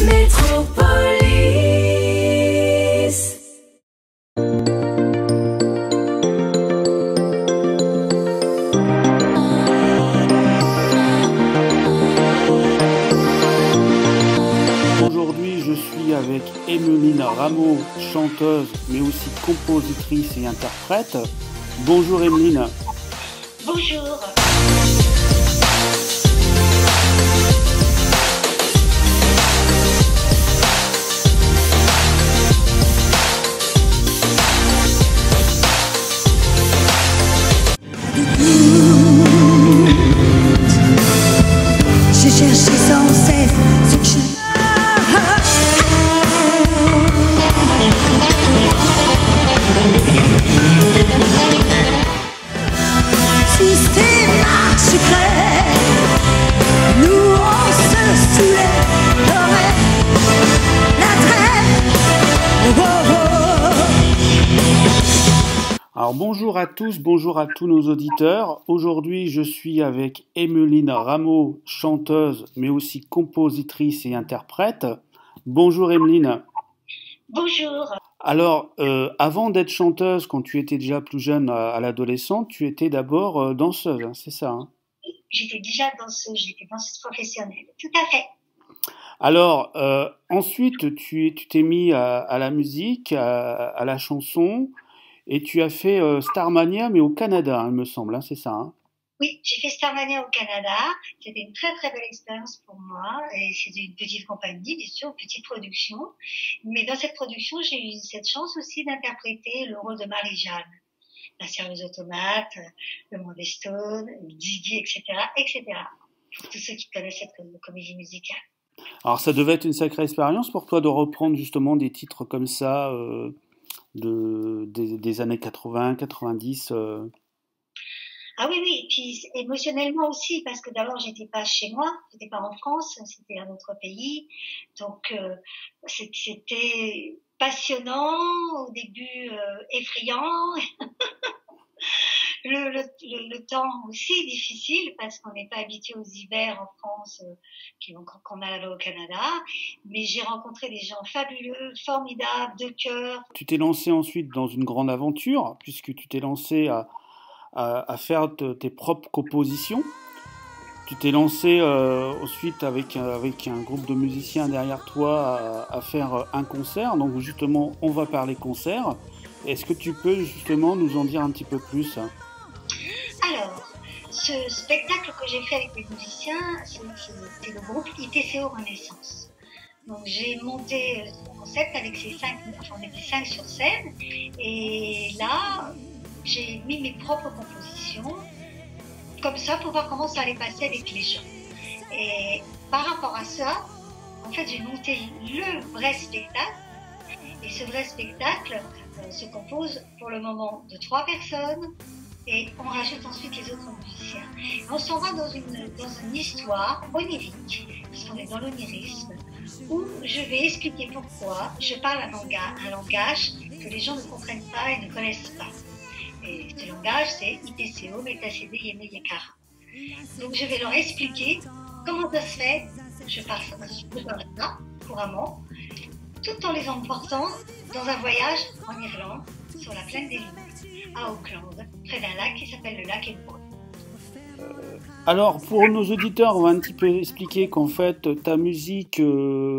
Métropolis. Aujourd'hui, je suis avec Emeline Rameau, chanteuse, mais aussi compositrice et interprète. Bonjour Emeline. Bonjour. J'ai cherché sans cesse ce que je... Système secret, nous on se soulèverait la trêve. Oh, oh, oh. Alors bonjour à tous, bonjour à tous nos auditeurs. Aujourd'hui, je suis avec Emeline Rameau, chanteuse, mais aussi compositrice et interprète. Bonjour Emeline. Bonjour. Alors, avant d'être chanteuse, quand tu étais déjà plus jeune à l'adolescente, tu étais d'abord danseuse, hein, c'est ça, hein? J'étais déjà danseuse, j'étais danseuse professionnelle. Tout à fait. Alors, ensuite, tu t'es mis à la musique, à la chanson, et tu as fait Starmania, mais au Canada, hein, il me semble, hein, c'est ça, hein? Oui, j'ai fait Starmania au Canada. C'était une très très belle expérience pour moi. Et c'était une petite compagnie, bien sûr, une petite production. Mais dans cette production, j'ai eu cette chance aussi d'interpréter le rôle de Marie-Jeanne, la serveuse automate, le monde des Stones, Ziggy, etc., etc. Pour tous ceux qui connaissent cette comédie musicale. Alors, ça devait être une sacrée expérience pour toi de reprendre justement des titres comme ça des années 80, 90. Ah oui, oui, et puis émotionnellement aussi, parce que d'abord, j'étais pas chez moi, j'étais pas en France, c'était un autre pays. Donc, c'était passionnant, au début effrayant, le temps aussi difficile, parce qu'on n'est pas habitué aux hivers en France qu'on a là-bas au Canada. Mais j'ai rencontré des gens fabuleux, formidables, de cœur. Tu t'es lancé ensuite dans une grande aventure, puisque tu t'es lancé à faire tes propres compositions. Tu t'es lancé ensuite avec un groupe de musiciens derrière toi à faire un concert. Donc justement, on va parler concert. Est-ce que tu peux justement nous en dire un petit peu plus? Alors, ce spectacle que j'ai fait avec les musiciens, c'est le groupe ITCO Renaissance. Donc j'ai monté ce concept avec ces 5, enfin on était 5 sur scène, et là j'ai mis mes propres compositions, comme ça pour voir comment ça allait passer avec les gens. Et par rapport à ça, en fait j'ai monté le vrai spectacle, et ce vrai spectacle se compose pour le moment de 3 personnes, et on rajoute ensuite les autres musiciens. Et on s'en va dans une histoire onirique, parce qu'on est dans l'onirisme, où je vais expliquer pourquoi je parle un langage que les gens ne comprennent pas et ne connaissent pas. Et ce langage, c'est ITCO, Metacédé, Yéné, Yekara. Donc je vais leur expliquer comment ça se fait, je parle ça couramment, tout en les emportant dans un voyage en Irlande, sur la plaine des Lunes, à Auckland, près d'un lac qui s'appelle le lac Edward. Alors, pour nos auditeurs, on va un petit peu expliquer qu'en fait, ta musique,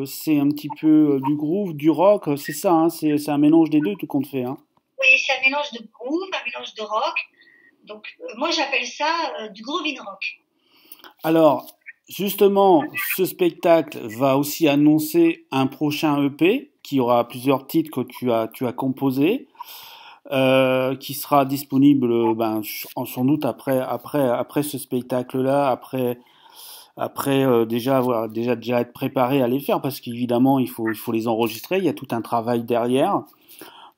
c'est un petit peu du groove, du rock, c'est ça, hein, c'est un mélange des deux, tout compte fait, hein. Oui, c'est un mélange de groove, un mélange de rock. Donc, moi, j'appelle ça du groove in rock. Alors, justement, ce spectacle va aussi annoncer un prochain EP qui aura plusieurs titres que tu as composés, qui sera disponible sans doute après ce spectacle-là, après déjà être préparé à les faire, parce qu'évidemment, il faut les enregistrer, il y a tout un travail derrière.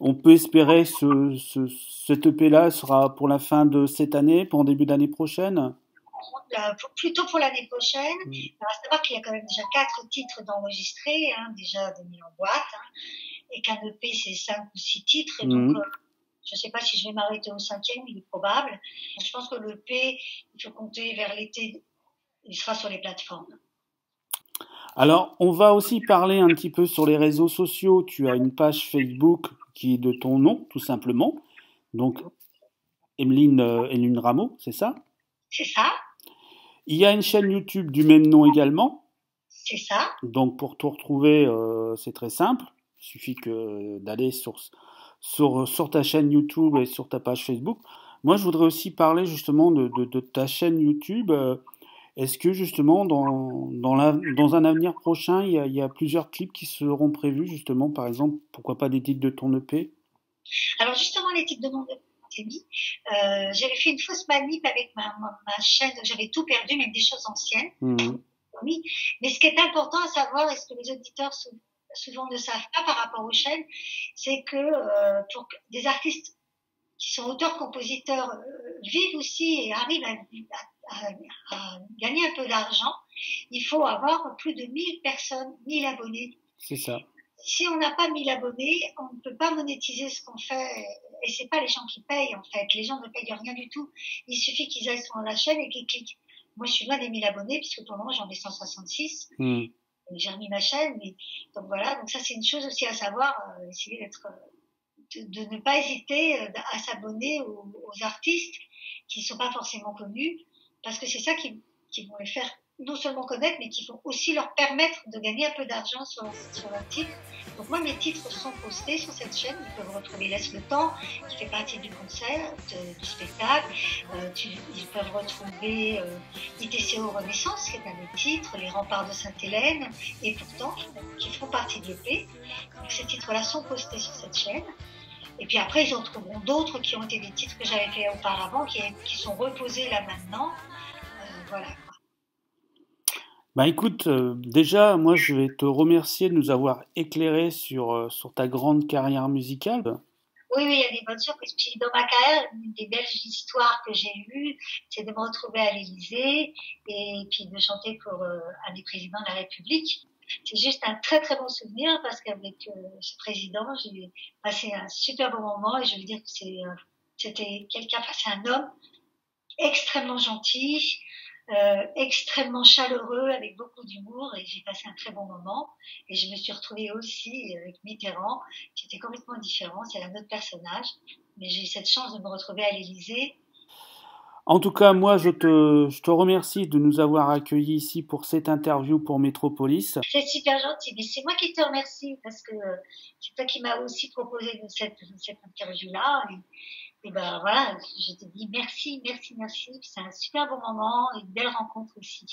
On peut espérer cet EP-là sera pour la fin de cette année, pour en début d'année prochaine. Plutôt pour l'année prochaine. Il va savoir qu'il y a quand même déjà 4 titres d'enregistrés, hein, déjà mis en boîte, hein, et qu'un EP c'est 5 ou 6 titres, et donc je ne sais pas si je vais m'arrêter au 5e, il est probable. Donc, je pense que l'EP, il faut compter vers l'été, il sera sur les plateformes. Alors, on va aussi parler un petit peu sur les réseaux sociaux. Tu as une page Facebook qui est de ton nom, tout simplement. Donc, Emeline Rameau, c'est ça? C'est ça, Il y a une chaîne YouTube du même nom également. c'est ça. Donc, pour te retrouver, c'est très simple. Il suffit d'aller sur ta chaîne YouTube et sur ta page Facebook. Moi, je voudrais aussi parler justement de ta chaîne YouTube. Est-ce que justement, dans un avenir prochain, il y a plusieurs clips qui seront prévus, justement, par exemple, pourquoi pas des titres de ton EP? Alors justement, les types de noms de mis, j'avais fait une fausse manip avec ma chaîne, j'avais tout perdu, même des choses anciennes. Mhm. Oui. Mais ce qui est important à savoir, et ce que les auditeurs souvent ne savent pas par rapport aux chaînes, c'est que pour que des artistes qui sont auteurs-compositeurs vivent aussi et arrivent à gagner un peu d'argent, il faut avoir plus de 1000 personnes, 1000 abonnés. C'est ça. Si on n'a pas 1000 abonnés, on ne peut pas monétiser ce qu'on fait. Et c'est pas les gens qui payent, en fait. Les gens ne payent rien du tout. Il suffit qu'ils aillent sur la chaîne et qu'ils cliquent. Moi, je suis loin des 1000 abonnés, puisque pour le moment, j'en ai 166. Mhm. J'ai remis ma chaîne. Donc voilà. Donc ça, c'est une chose aussi à savoir. Essayer de ne pas hésiter à s'abonner aux artistes qui ne sont pas forcément connus, parce que c'est ça qui vont les faire non seulement connaître, mais qui vont aussi leur permettre de gagner un peu d'argent sur leur titre. Donc moi, mes titres sont postés sur cette chaîne. Ils peuvent retrouver Laisse le temps, qui fait partie du concert, du spectacle. Ils peuvent retrouver ITCO Renaissance, qui est un des titres, Les remparts de Sainte-Hélène, et pourtant, qui font partie de l'EP. Donc ces titres-là sont postés sur cette chaîne. Et puis après, ils en trouveront d'autres qui ont été des titres que j'avais fait auparavant, qui sont reposés là maintenant. Voilà. Bah écoute, déjà, moi je vais te remercier de nous avoir éclairé sur ta grande carrière musicale. Oui, oui, il y a des bonnes surprises. Puis dans ma carrière, une des belles histoires que j'ai eues, c'est de me retrouver à l'Élysée et puis de chanter pour un des présidents de la République. C'est juste un très très bon souvenir parce qu'avec ce président, j'ai passé un super bon moment et je veux dire que c'était quelqu'un, enfin c'est un homme extrêmement gentil, extrêmement chaleureux, avec beaucoup d'humour, et j'ai passé un très bon moment. Et je me suis retrouvée aussi avec Mitterrand, qui était complètement différent, c'est un autre personnage. Mais j'ai eu cette chance de me retrouver à l'Élysée. En tout cas, moi je te remercie de nous avoir accueillis ici pour cette interview pour Métropolis. C'est super gentil, mais c'est moi qui te remercie parce que c'est toi qui m'as aussi proposé cette interview-là. Et ben voilà, je te dis merci, merci, merci. C'est un super bon moment et une belle rencontre aussi.